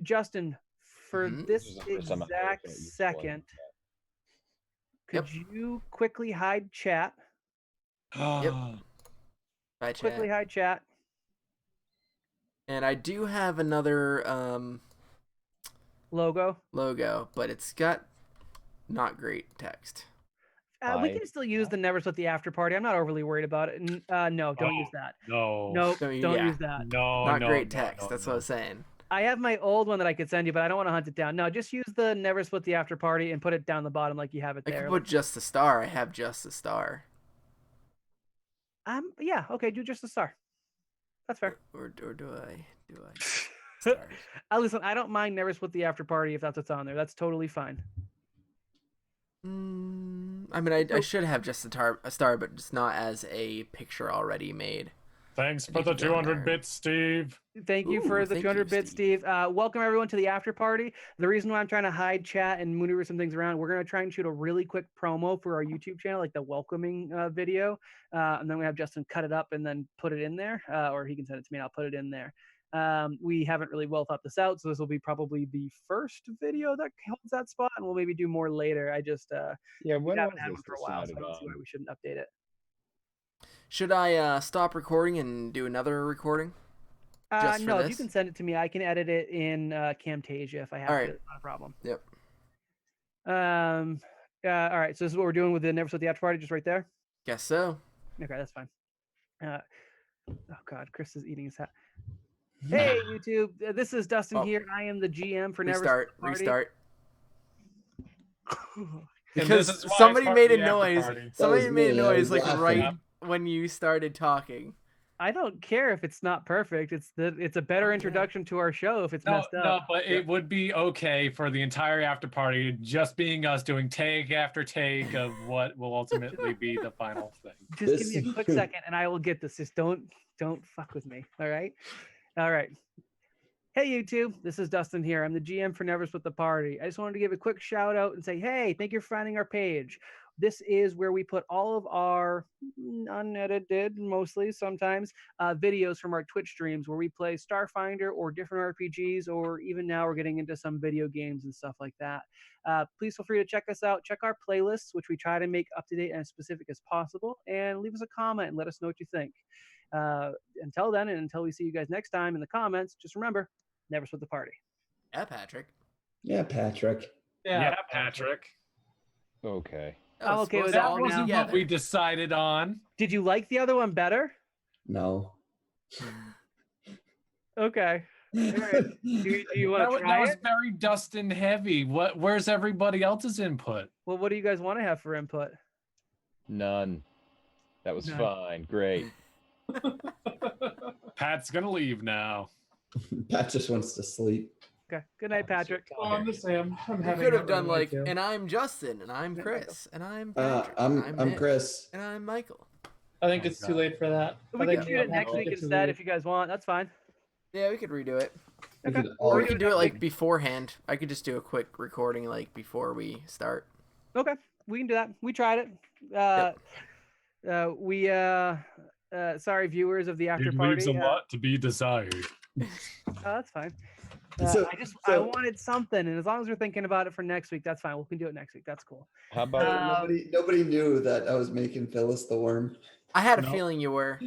Justin, for Mhm. This this is the first time I've ever exact felt useful in second, Yep. could you quickly hide chat? Yep. that. Bye, Quickly chat. hide chat. And I do have another Logo. logo, but it's got not great text. We can still use the Never Split the After Party. I'm not overly worried about it. No, don't use that. No. Nope, No, don't yeah. use that. No, Not no, great no, text. no, That's no. what I was saying. I have my old one that I could send you, but I don't want to hunt it down. No, just use the Never Split the After Party and put it down the bottom like you have it I there. could put just a star. I have just a star. Yeah, okay, do just a star. That's fair. Or do I? Stars. Listen, I don't mind Never Split the After Party if that's what's on there. That's totally fine. I mean, I should have just a star, but just not as a picture already made. Thanks for the 200 bits, Steve. Thank you for the 200 bits, Steve. Welcome everyone to the after party. The reason why I'm trying to hide chat and maneuver some things around, we're going to try and shoot a really quick promo for our YouTube channel, like the welcoming video. And then we have Justin cut it up and then put it in there, or he can send it to me and I'll put it in there. We haven't really well thought this out, so this will be probably the first video that holds that spot, and we'll maybe do more later. I just Yeah, we when haven't was had this one for a while, so I decided don't see why on? we shouldn't update it. Should I stop recording and do another recording? Just for no, if you can send it to me, I can edit it in Camtasia if I have to. It's not a problem. Yep. All right. So this is what we're doing with the Never Split the After Party, just right there. Guess so. Okay, that's fine. Oh God, Chris is eating his hat. Hey YouTube, this is Dustin here. I am the GM for Never Split the Party. Restart. And Because somebody made a noise. Somebody made a noise like right when you started talking. I don't care if it's not perfect. It's a better introduction to our show if it's messed up. No, but it would be okay for the entire after party just being us doing take after take of what will ultimately be the final thing. Just give me a quick second and I will get this. Just don't fuck with me. All right. All right. Hey YouTube, this is Dustin here. I'm the GM for Never Split the Party. I just wanted to give a quick shout out and say, hey, thank you for finding our page. This is where we put all of our unedited, mostly sometimes, videos from our Twitch streams where we play Starfinder or different RPGs, or even now we're getting into some video games and stuff like that. Please feel free to check us out. Check our playlists, which we try to make up to date and as specific as possible, and leave us a comment and let us know what you think. Until then, and until we see you guys next time in the comments, just remember, never split the party. Yeah, Patrick. Yeah, Patrick. Yeah, Patrick. Okay. I'm okay with that that. Wasn't what we decided on. Did you like the other one better? No. Okay. All right. Do you want to try That was it? very Dustin heavy. Where's everybody else's input? Well, what do you guys want to have for input? None. That was fine. Great. Pat's gonna leave now. Pat just wants to sleep. Okay. Good night, Patrick. I'm the Sam. You could have done like, and I'm Justin, and I'm Chris, and I'm Patrick, I'm Chris, and I'm Michael. I think it's too late for that. We can do it next week instead if you guys want. That's fine. Yeah, we could redo it. Okay. Or we could do it like beforehand. I could just do a quick recording like before we start. Okay, we can do that. We tried it. Sorry, viewers of the after party. It leaves a lot to be desired. That's fine. So- I wanted something, and as long as we're thinking about it for next week, that's fine. We can do it next week. That's cool. How about nobody knew that I was making Phyllis the worm. I had a feeling you were.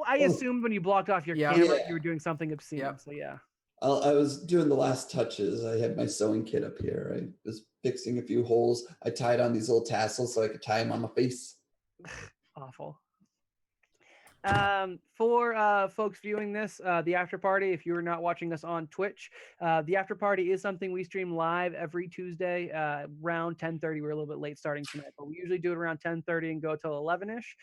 I assumed when you blocked off your camera, you were doing something obscene. So yeah. I was doing the last touches. I had my sewing kit up here. I was fixing a few holes. I tied on these little tassels so I could tie them on my face. Awful. For folks viewing this, the after party, if you're not watching us on Twitch, the after party is something we stream live every Tuesday around 10:30. We're a little bit late starting tonight, but we usually do it around 10:30 and go till 11ish.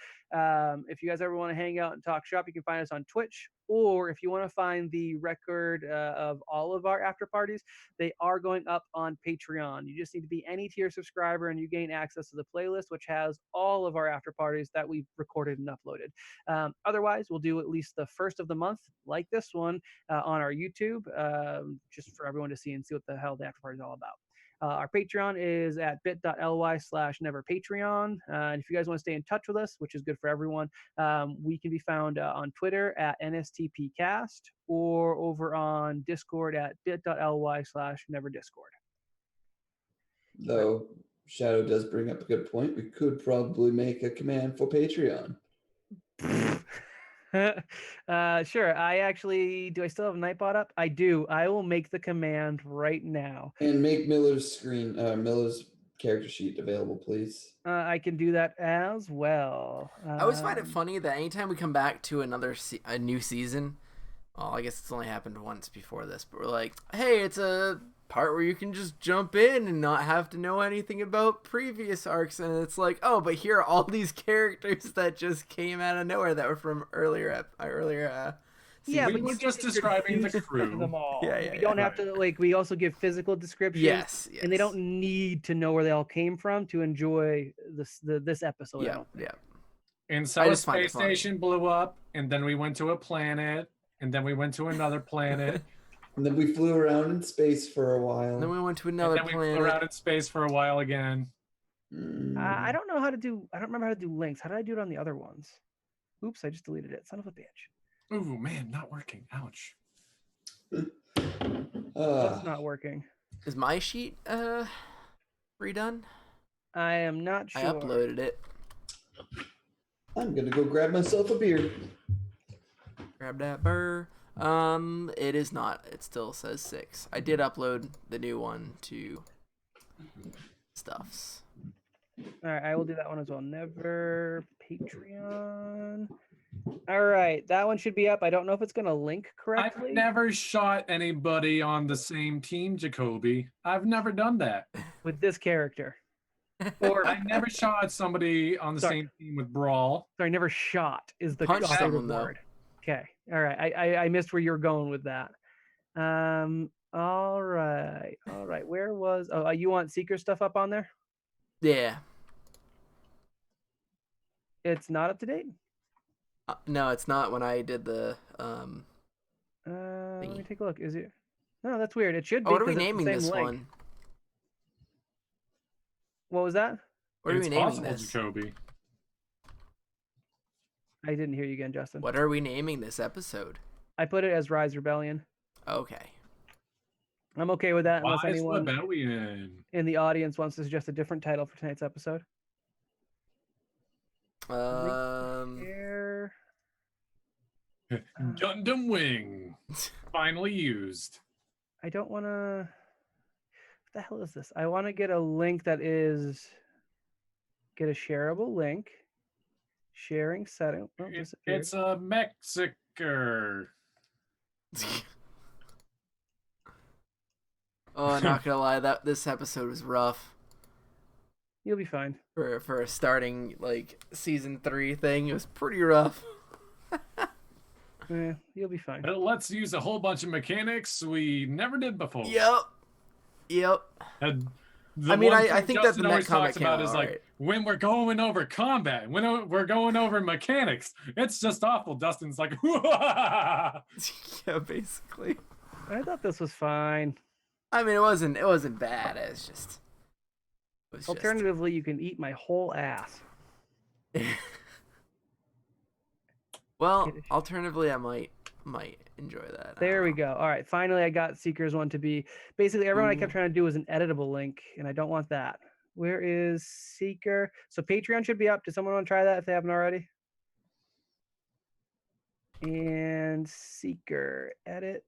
If you guys ever want to hang out and talk shop, you can find us on Twitch, or if you want to find the record of all of our after parties, they are going up on Patreon. You just need to be any tier subscriber and you gain access to the playlist, which has all of our after parties that we've recorded and uploaded. Otherwise, we'll do at least the first of the month, like this one, on our YouTube, just for everyone to see and see what the hell the after party is all about. Our Patreon is at bit.ly/neverpatreon. And if you guys want to stay in touch with us, which is good for everyone, we can be found on Twitter at NSTPcast or over on Discord at bit.ly/neverdiscord. Though Shadow does bring up a good point. We could probably make a command for Patreon. Sure. Do I still have Nightbot up? I do. I will make the command right now. And make Miller's character sheet available, please. I can do that as well. I always find it funny that anytime we come back to a new season, well, I guess it's only happened once before this, but we're like, hey, it's a part where you can just jump in and not have to know anything about previous arcs, and it's like, oh, but here are all these characters that just came out of nowhere that were from earlier Yeah, we but were you just describing the crew. them all. Yeah, we don't have to we also give physical descriptions. Yes, And they don't need to know where they all came from to enjoy this episode. Yeah, yeah. And I so a just find it space funny. station blew up, and then we went to a planet, and then we went to another planet, And then we flew around in space for a while. And then we went to and another then we planet. flew around in space for a while again. I don't know how to do. I don't remember how to do links. How did I do it on the other ones? Oops, I just deleted it. Son of a bitch. Ooh, man, not working. Ouch. That's not working. Is my sheet redone? I am not sure. I uploaded it. I'm gonna go grab myself a beer. Grab that burr. It is not. It still says 6. I did upload the new one to stuffs. All right, I will do that one as well. Never Patreon. All right, that one should be up. I don't know if it's going to link correctly. I've never shot anybody on the same team, Jacoby. I've never done that. With this character. Or I never shot somebody on the same team with Brawl. sorry, never shot is the Punched operative someone, though. word. Okay. All right. I missed where you're going with that. All right. Where was you want Seeker stuff up on there? Yeah. It's not up to date? No, it's not when I did the Let me thingy. take a look. Is it? No, that's weird. It should be. Oh, what are we 'cause it's the naming same this link. one? What was that? What are It's we naming possible, this? Jacoby. I didn't hear you again, Justin. What are we naming this episode? I put it as Rise Rebellion. Okay. I'm okay with that unless Wise anyone Rebellion. in the audience wants to suggest a different title for tonight's episode. Here. Gundam Wing. Finally used. I don't want to. What the hell is this? I want to get a link that is. Get a shareable link. Sharing setting. Oh, disappeared. It's a Mexicer. Oh, not gonna lie, this episode was rough You'll be fine. for a starting like season 3 thing. It was pretty rough. You'll be fine. Let's use a whole bunch of mechanics we never did before. Yep. And I mean, one I thing think that Justin the always net combat talks about came is out like alright. when we're going over combat, when we're going over mechanics, it's just awful. Dustin's like, Yeah, basically. I thought this was fine. I mean, it wasn't bad. It was just. Alternatively, you can eat my whole ass. Well, alternatively, I might enjoy that. There we go. All right. Finally, I got Seeker's one to be. Basically, everyone I kept Ooh. trying to do was an editable link, and I don't want that. Where is Seeker? So Patreon should be up. Does someone want to try that if they haven't already? And Seeker, edit.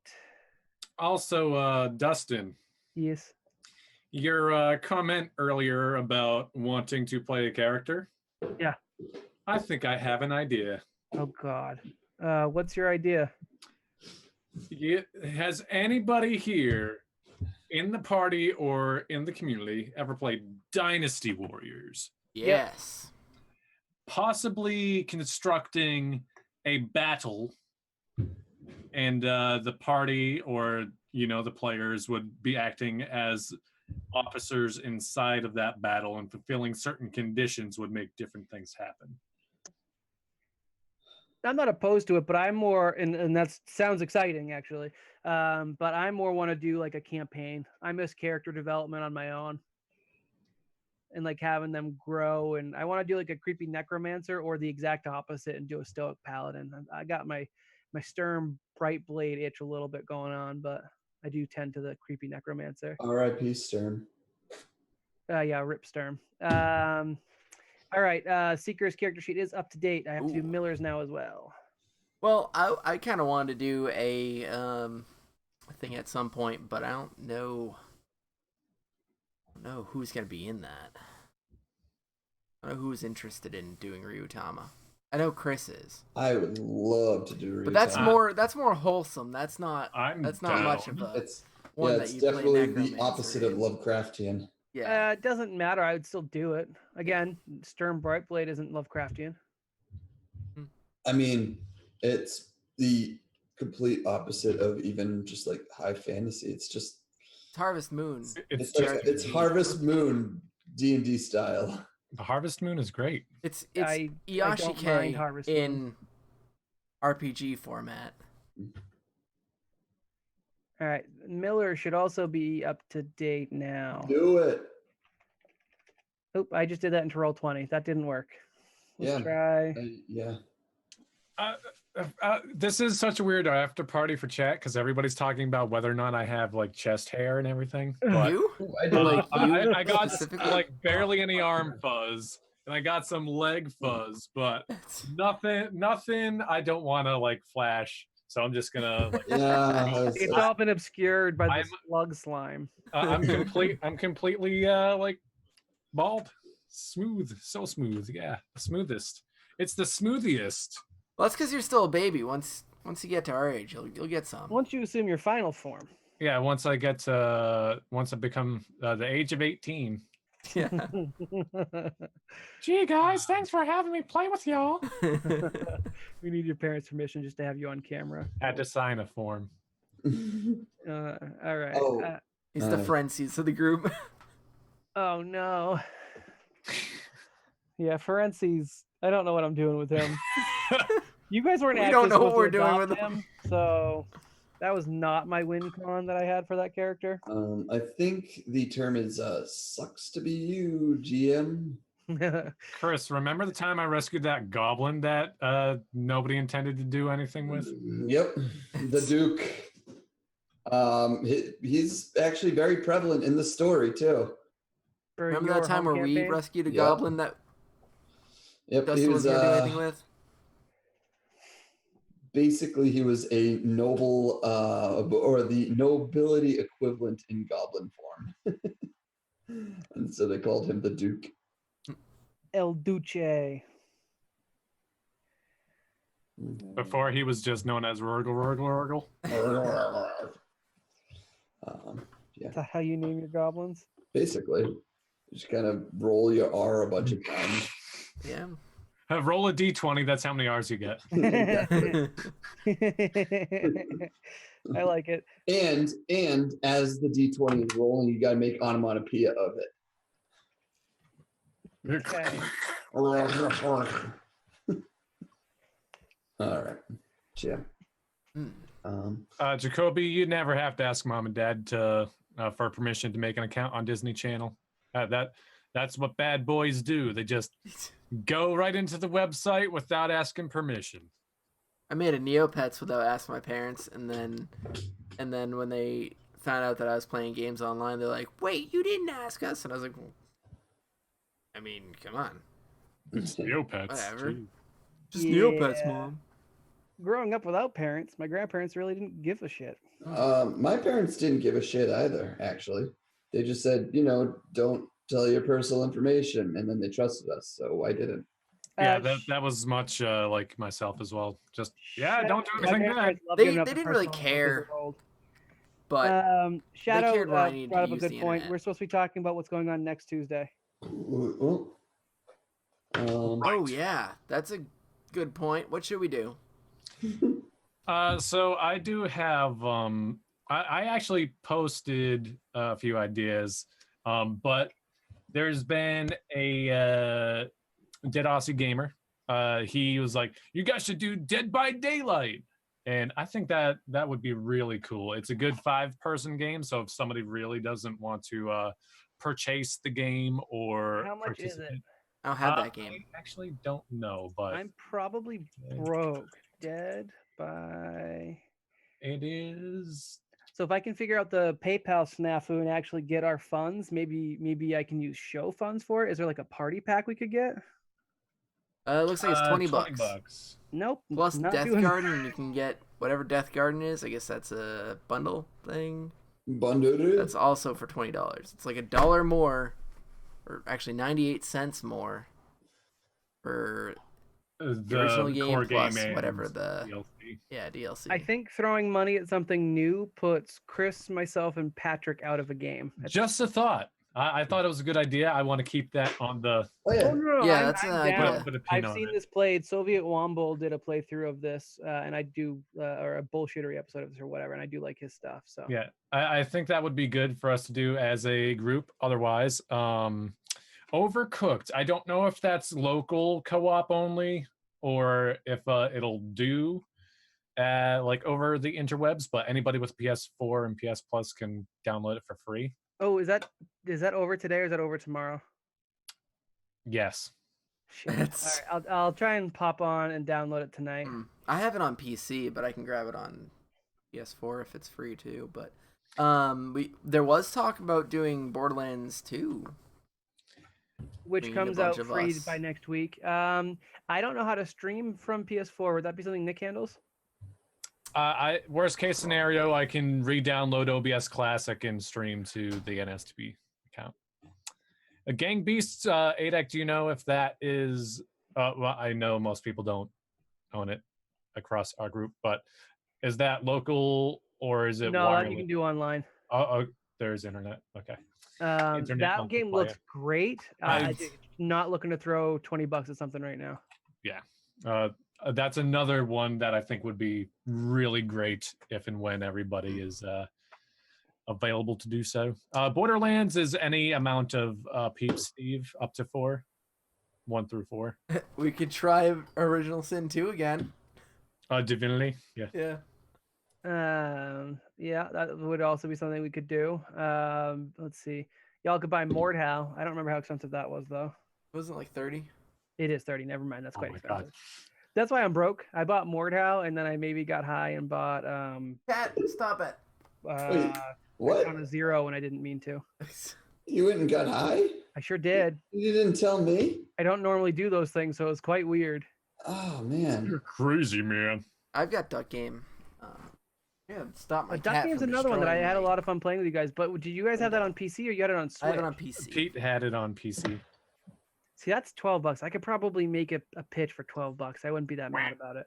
Also, Dustin, Yes. your comment earlier about wanting to play a character. Yeah. I think I have an idea. Oh, God. What's your idea? Has anybody here in the party or in the community ever played Dynasty Warriors? Yes. Possibly constructing a battle, and the party or the players would be acting as officers inside of that battle, and fulfilling certain conditions would make different things happen. I'm not opposed to it, but I'm more, and that sounds exciting actually. But I more want to do like a campaign. I miss character development on my own, and like having them grow. And I want to do like a creepy necromancer or the exact opposite and do a stoic paladin. I got my stern bright blade itch a little bit going on, but I do tend to the creepy necromancer. R.I.P. Stern. Yeah, Rip Stern. All right, Seeker's character sheet is up to date. I have to do Ooh. Miller's now as well. Well, I kind of wanted to do a thing at some point, but I don't know who's gonna be in that. I don't know who's interested in doing Ryutama. I know Chris is. I would love to do. But that's more wholesome. That's not I'm much down. of a It's one yeah, that it's you play definitely the necromancer opposite of in. Lovecraftian. Yeah. It doesn't matter. I would still do it. Again, Stern Brightblade isn't Lovecraftian. I mean, it's the complete opposite of even just like high fantasy. It's just It's Harvest Moon. it's like it's Harvest Moon D&D style. The Harvest Moon is great. It's I don't mind Iyashikei Harvest in Moon. RPG format. All right, Miller should also be up to date now. Do it. Oop, I just did that into Roll20. That didn't work. Let's try. Yeah. This is such a weird after party for chat because everybody's talking about whether or not I have like chest hair and everything. But You? Ooh, I did Like, you I got specifically? like barely any arm fuzz, and I got some leg fuzz, but nothing. I don't want to like flash, so I'm just gonna. Like, Yeah. It's all been obscured by the I'm- slug slime. I'm completely like bald, smooth, so smooth. Yeah, the smoothest. It's the smoothiest. Well, that's because you're still a baby. Once you get to our age, you'll get some. Once you assume your final form. Yeah, once I become the age of 18. Yeah. Gee, guys, thanks for having me play with y'all. We need your parents' permission just to have you on camera. Had to sign a form. All right. Oh. He's the Frenzies of the group. Oh no. Yeah, Ferenczi's. I don't know what I'm doing with him. You guys weren't. We actually don't know what supposed to we're doing adopt with him. him, so that was not my win con that I had for that character. I think the term is sucks to be you, GM. Chris, remember the time I rescued that goblin that nobody intended to do anything with? Yep, the Duke. He's actually very prevalent in the story too. For Remember your that time home where we campaign? rescued a Yeah. goblin that Yep, he Dustin was wasn't gonna do anything with? basically he was a noble or the nobility equivalent in goblin form. And so they called him the Duke. El Duce. Before he was just known as Rurgle. Yeah, Is that how you name your goblins? basically. You just kind of roll your R a bunch of times. Yeah. Roll a d20, that's how many R's you get. Exactly. I like it. And as the D20 is rolling, you gotta make onomatopoeia of it. Okay. All right. Yeah. Jacoby, you never have to ask mom and dad to for permission to make an account on Disney Channel. That's what bad boys do. They just go right into the website without asking permission. I made a Neopets without asking my parents, and then when they found out that I was playing games online, they're like, "Wait, you didn't ask us?" And I was like, well, "I mean, come on, Neopets. whatever. Gee. Just Neopets, mom." Growing up without parents, my grandparents really didn't give a shit. My parents didn't give a shit either, actually. They just said, don't tell your personal information, and then they trusted us, so I didn't. Yeah, Uh, that was much like myself as well. Just Shout don't do out- my anything bad. grandparents loved They- giving up they the didn't really personal info 'cause care. they're old. But Shadow cared what I needed to brought up a use good the point. internet. We're supposed to be talking about what's going on next Tuesday. Ooh. oh yeah, that's a good point. What should we do? So I do have I actually posted a few ideas, but there's been a Dead Aussie Gamer he was like, "You guys should do Dead by Daylight," and I think that would be really cool. It's a good 5-person game, so if somebody really doesn't want to purchase the game or How much is it? participate- I don't have that game. I actually don't know, but I'm probably broke. Dead by. it is. So if I can figure out the PayPal snafu and actually get our funds, maybe I can use show funds for it. Is there like a party pack we could get? It looks like it's 20 $20 bucks. Nope. Plus not Death doing- Garden, you can get whatever Death Garden is. I guess that's a bundle thing. Bundle. That's also for $20. It's like $1 more, or actually 98 cents more for the original game core plus and whatever the DLC. DLC. I think throwing money at something new puts Chris, myself, and Patrick out of a game. Just a thought. I thought it was a good idea. I want to keep that on the. Oh yeah. no, Yeah, I'm- that's I'm an idea. down. Put a pin I've on seen it. this played. Soviet Womble did a playthrough of this, and I do, or a bullshittery episode of this or whatever, and I do like his stuff. So Yeah, I think that would be good for us to do as a group. Otherwise, Overcooked. I don't know if that's local co-op only or if it'll do like over the interwebs. But anybody with PS4 and PS Plus can download it for free. Oh, is that over today or is that over tomorrow? Yes. Shit. All That's- right, I'll try and pop on and download it tonight. I have it on PC, but I can grab it on PS4 if it's free too. But there was talk about doing Borderlands 2. Which We need a comes bunch out of free us. by next week. I don't know how to stream from PS4. Would that be something Nick handles? Worst case scenario, I can re-download OBS Classic and stream to the NSTB account. Gang Beasts, ADEC, do you know if that is? Well, I know most people don't own it across our group, but is that local or is it No, wireless? you can do online. Oh, there's internet. Okay. Internet That game looks multiplayer. great. I've- Not looking to throw $20 at something right now. That's another one that I think would be really great if and when everybody is available to do so. Borderlands is any amount of peeps, Steve, up to 4, 1 through 4. We could try Original Sin 2 again. Divinity, yeah. Yeah. Yeah, that would also be something we could do. Let's see. Y'all could buy Mordhau. I don't remember how expensive that was though. Wasn't it like 30? It is 30. Never mind. That's Oh quite my God. expensive. That's why I'm broke. I bought Mordhau and then I maybe got high and bought Cat, stop it. What? on a zero when I didn't mean to. You went and got high? I sure did. You didn't tell me? I don't normally do those things, so it's quite weird. Oh man. You're crazy, man. I've got Duck Game. Yeah, stop my But Duck cat Game's from another one that I destroying had a my- lot of fun playing with you guys. But did you guys have that on PC or you had it on Switch? I have it on PC. Pete had it on PC. See, that's $12. I could probably make a pitch for $12. I wouldn't be that mad about it.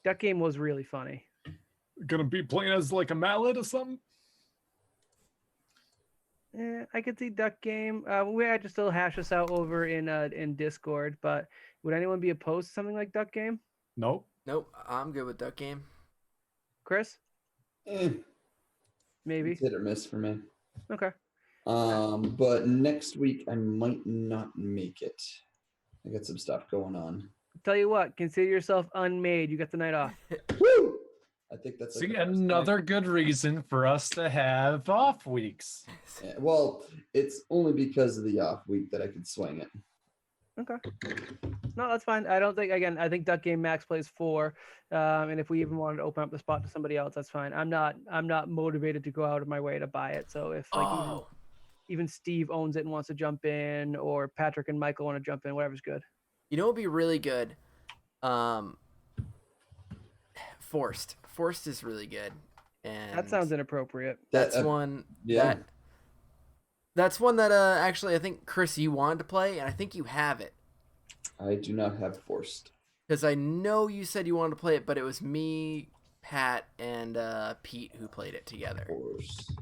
Duck Game was really funny. Gonna be playing as like a mallet or something? I could see Duck Game. We had to still hash this out over in Discord, but would anyone be opposed to something like Duck Game? Nope. Nope, I'm good with Duck Game. Chris? Eh, Maybe. it's hit or miss for me. Okay. But next week I might not make it. I got some stuff going on. Tell you what, consider yourself unmade. You got the night off. Woo! I think that's like See, the first time. another good reason for us to have off weeks. Yeah, well, it's only because of the off week that I could swing it. Okay. No, that's fine. I don't think, again, I think Duck Game Max plays 4. And if we even wanted to open up the spot to somebody else, that's fine. I'm not motivated to go out of my way to buy it. So if like even Steve owns it and wants to jump in, or Patrick and Michael want to jump in, whatever's good. You know what would be really good? Forced. Forced is really good. And That sounds inappropriate. that's That- one yeah. that's one that actually I think Chris you wanted to play, and I think you have it. I do not have forced. Because I know you said you wanted to play it, but it was me, Pat, and Pete who played it together. Forced.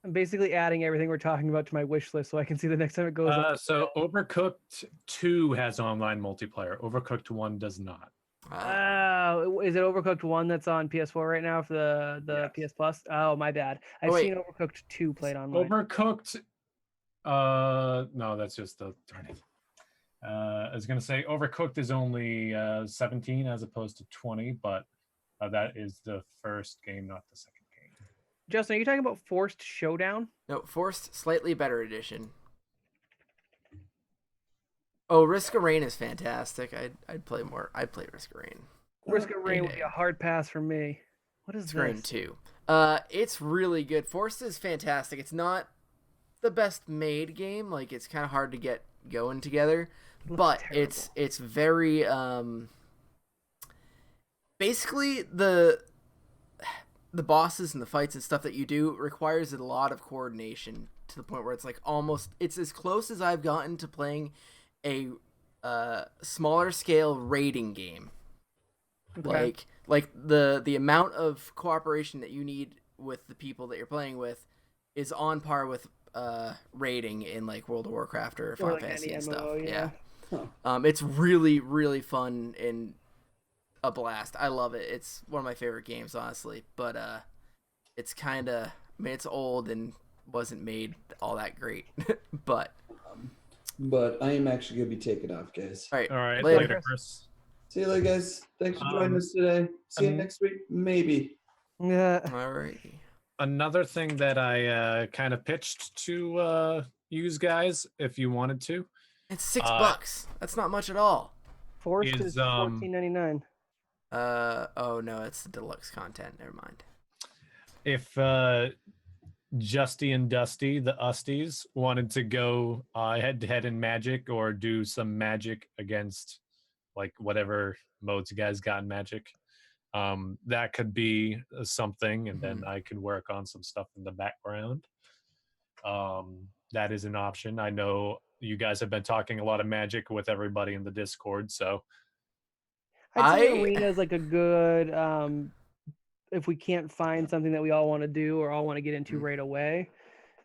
I'm basically adding everything we're talking about to my wish list so I can see the next time it goes up. So Overcooked 2 has online multiplayer. Overcooked 1 does not. Oh, is it Overcooked 1 that's on PS4 right now for the PS Plus? Oh, my bad. I've wait. seen Overcooked 2 played online. Overcooked No, that's just the darn it. I was gonna say Overcooked is only 17 as opposed to 20, but that is the first game, not the second game. Justin, are you talking about Forced Showdown? No, Forced Slightly Better Edition. Oh, Risk of Rain is fantastic. I'd play more. I'd play Risk of Rain. Risk of Rain would be a hard pass for me. What is Risk this? Rain 2. It's really good. Forced is fantastic. It's not the best made game. Like, it's kind of hard to get going together, but it's very basically the bosses and the fights and stuff that you do requires a lot of coordination to the point where it's like it's as close as I've gotten to playing a smaller scale raiding game. Okay. Like the amount of cooperation that you need with the people that you're playing with is on par with raiding in like World of Warcraft or Final Fantasy and stuff. MMO, yeah. It's really, really fun and a blast. I love it. It's one of my favorite games, honestly. But it's kind of, I mean, it's old and wasn't made all that great. But I am actually gonna be taking off, guys. all right, All right, later. later, Chris. See you later, guys. Thanks for joining us today. See you next week, maybe. Yeah. All right. Another thing that I kind of pitched to use guys, if you wanted to, It's $6. That's not much at all. Forced is $14.99. Oh no, it's the deluxe content. Never mind. if Justy and Dusty, the Usties, wanted to go head to head in Magic or do some Magic against like whatever modes you guys got in Magic, that could be something, and then I could work on some stuff in the background. That is an option. I know you guys have been talking a lot of Magic with everybody in the Discord, so I'd say Arena is like a good if we can't find something that we all want to do or all want to get into right away.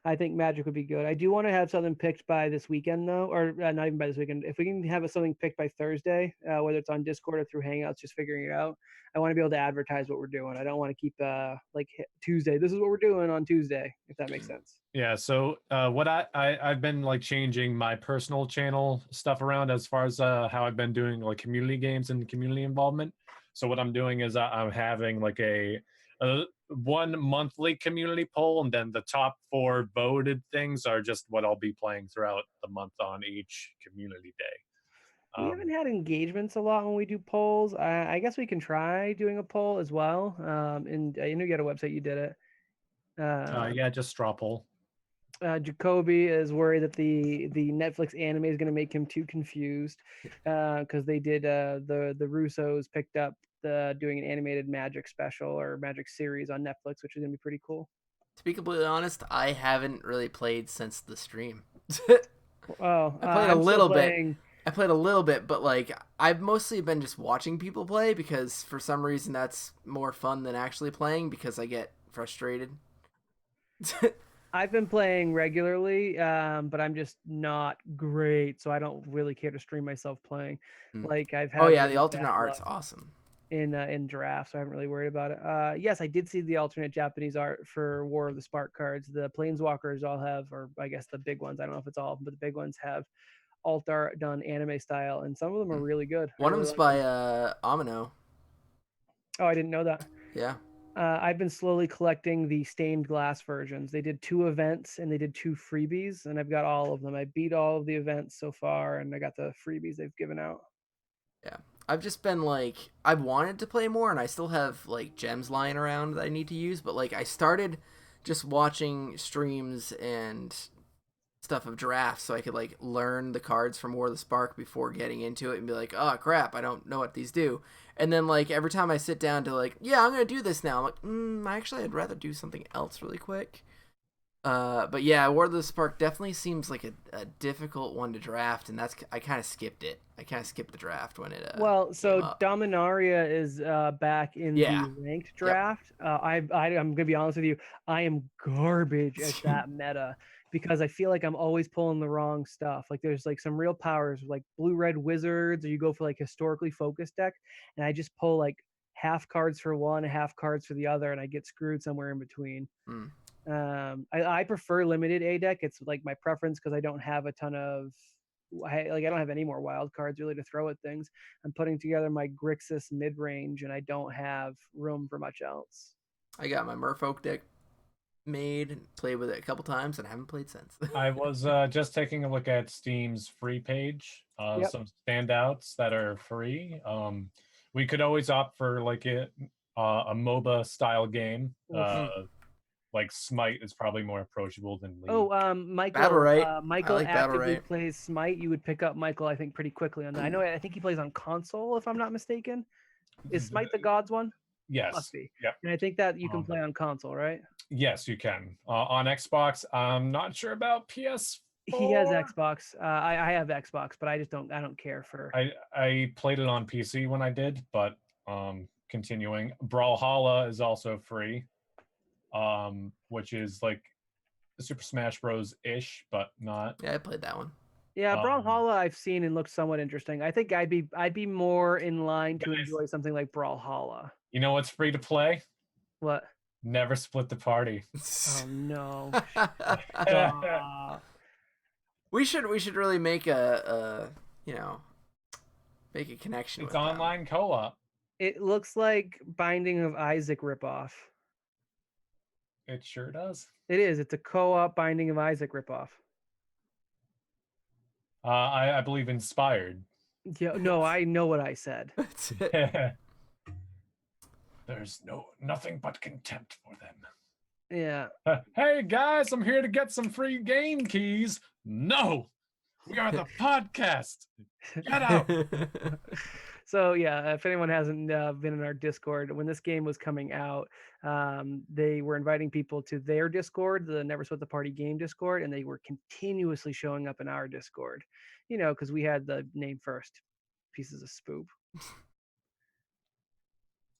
I think Magic would be good. I do want to have something picked by this weekend, though, or not even by this weekend. If we can have something picked by Thursday, whether it's on Discord or through Hangouts, just figuring it out. I want to be able to advertise what we're doing. I don't want to keep like Tuesday. This is what we're doing on Tuesday, if that makes sense. yeah. So what I've been like changing my personal channel stuff around as far as how I've been doing like community games and community involvement. So what I'm doing is I'm having like a one monthly community poll, and then the top 4 voted things are just what I'll be playing throughout the month on each community day. We haven't had engagements a lot when we do polls. I guess we can try doing a poll as well. And I know you had a website, you did it. Yeah, just straw poll. Jacoby is worried that the Netflix anime is going to make him too confused because they did the Russos picked up doing an animated Magic special or Magic series on Netflix, which is going to be pretty cool. To be completely honest, I haven't really played since the stream. Oh, I played a little bit. I played a little bit, but like I've mostly been just watching people play because for some reason that's more fun than actually playing because I get frustrated. I've been playing regularly, but I'm just not great, so I don't really care to stream myself playing. Like I've had. Oh yeah, the alternate art's awesome. In draft, so I haven't really worried about it. Yes, I did see the alternate Japanese art for War of the Spark cards. The Planeswalkers all have, or I guess the big ones. I don't know if it's all, but the big ones have alt art done anime style, and some of them are really good. One of them's by Amino. Oh, I didn't know that. Yeah. I've been slowly collecting the stained glass versions. They did 2 events and they did 2 freebies, and I've got all of them. I beat all of the events so far, and I got the freebies they've given out. Yeah. I've just been like, I've wanted to play more, and I still have like gems lying around that I need to use, but like I started just watching streams and stuff of drafts so I could like learn the cards from War of the Spark before getting into it and be like, oh crap, I don't know what these do. And then like every time I sit down to like, yeah, I'm gonna do this now, I'm like, actually I'd rather do something else really quick. But yeah, War of the Spark definitely seems like a difficult one to draft, and I kind of skipped it. I kind of skipped the draft when it well, so Dominaria is back in the ranked draft. I'm gonna be honest with you, I am garbage at that meta because I feel like I'm always pulling the wrong stuff. Like there's like some real powers like blue-red wizards, or you go for like historically focused deck, and I just pull like half cards for one, half cards for the other, and I get screwed somewhere in between. I prefer limited A deck. It's like my preference because I don't have a ton of I don't have any more wild cards really to throw at things. I'm putting together my Grixis mid range, and I don't have room for much else. I got my Merfolk deck made and played with it a couple times and haven't played since. I was just taking a look at Steam's free page. Yep. Some standouts that are free. We could always opt for like a MOBA style game. Like Smite is probably more approachable than League. Oh, Michael. Battle Right. Michael I like Battle actively Right. plays Smite. You would pick up Michael, I think, pretty quickly on that. I think he plays on console, if I'm not mistaken. Is Smite the Gods one? Yes. Must be. Yep. And I think that you can play on console, right? Yes, you can. On Xbox, I'm not sure about PS. He has Xbox. I have Xbox, but I don't care for. I played it on PC when I did, but continuing. Brawlhalla is also free, which is like Super Smash Bros. Ish, but not. Yeah, I played that one. Yeah, Brawlhalla I've seen and looked somewhat interesting. I think I'd be more in line to enjoy something like Brawlhalla. You know what's free to play? What? Never Split the Party. Oh no. We should really make a make a connection. It's with online co-op. It looks like Binding of Isaac ripoff. It sure does. It is. It's a co-op Binding of Isaac ripoff. I believe inspired. Yeah, no, I know what I said. That's it. There's nothing but contempt for them. Yeah. Hey guys, I'm here to get some free game keys. No, we are the podcast. Get out. So yeah, if anyone hasn't been in our Discord, when this game was coming out, they were inviting people to their Discord, the Never Split the Party game Discord, and they were continuously showing up in our Discord. You know, because we had the name first. Pieces of spoop.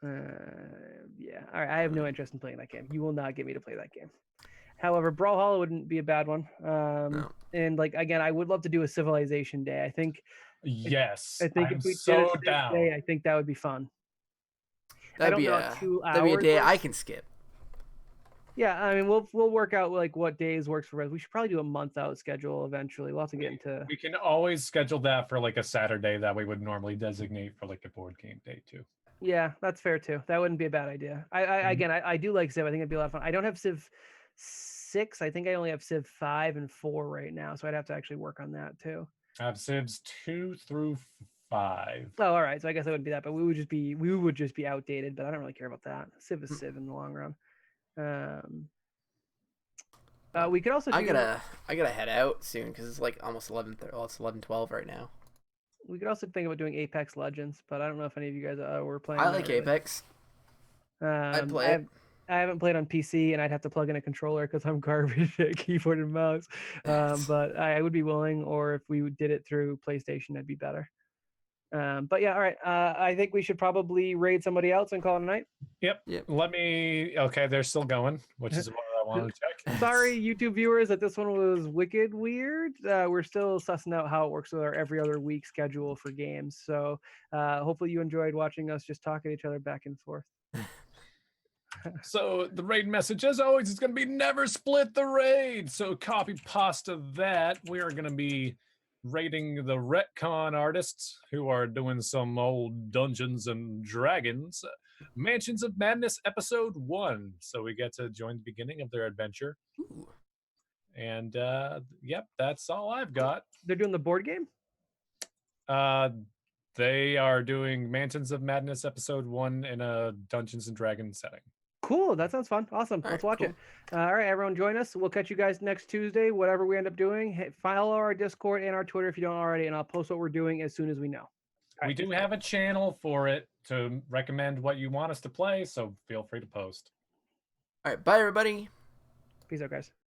Yeah. All right. I have no interest in playing that game. You will not get me to play that game. However, Brawlhalla wouldn't be a bad one. No. And like again, I would love to do a Civilization Day. I think Yes, if we I'm did it so this down. day, I think that would be fun. That'd be know, 2 that'd be a hours day worth? I can skip. Yeah, I mean, we'll work out like what days works for us. We should probably do a month out schedule eventually. We'll have to get into. We can always schedule that for like a Saturday that we would normally designate for like a board game day too. Yeah, that's fair too. That wouldn't be a bad idea. Again, I do like Civ. I think it'd be a lot of fun. I don't have Civ 6. I think I only have Civ 5 and 4 right now, so I'd have to actually work on that too. I have Civs 2 through 5. Oh, all right. So I guess it wouldn't be that, but we would just be outdated. But I don't really care about that. Civ is Civ in the long run. We could also. I gotta head out soon because it's like almost 11. Well, it's 11:12 right now. We could also think about doing Apex Legends, but I don't know if any of you guys were playing. I like Apex. I'd play it. I haven't played on PC, and I'd have to plug in a controller because I'm garbage at keyboard and mouse. But I would be willing, or if we did it through PlayStation, that'd be better. But yeah, all right. I think we should probably raid somebody else and call it a night. Yep. Let me. Okay, they're still going, which is what I want to check. Sorry, YouTube viewers, that this one was wicked weird. We're still sussing out how it works with our every other week schedule for games. So hopefully you enjoyed watching us just talk at each other back and forth. So the raid message, as always, is going to be never split the raid. So copy pasta that. We are going to be rating the retcon artists who are doing some old Dungeons and Dragons. Mansions of Madness episode 1. So we get to join the beginning of their adventure. Ooh. And yep, that's all I've got. They're doing the board game? They are doing Mansions of Madness episode 1 in a Dungeons and Dragons setting. Cool. That sounds fun. Awesome. Let's watch it. All right, everyone, join us. We'll catch you guys next Tuesday, whatever we end up doing. Follow our Discord and our Twitter if you don't already, and I'll post what we're doing as soon as we know. We do have a channel for it to recommend what you want us to play, so feel free to post. All right, bye everybody. Peace out, guys.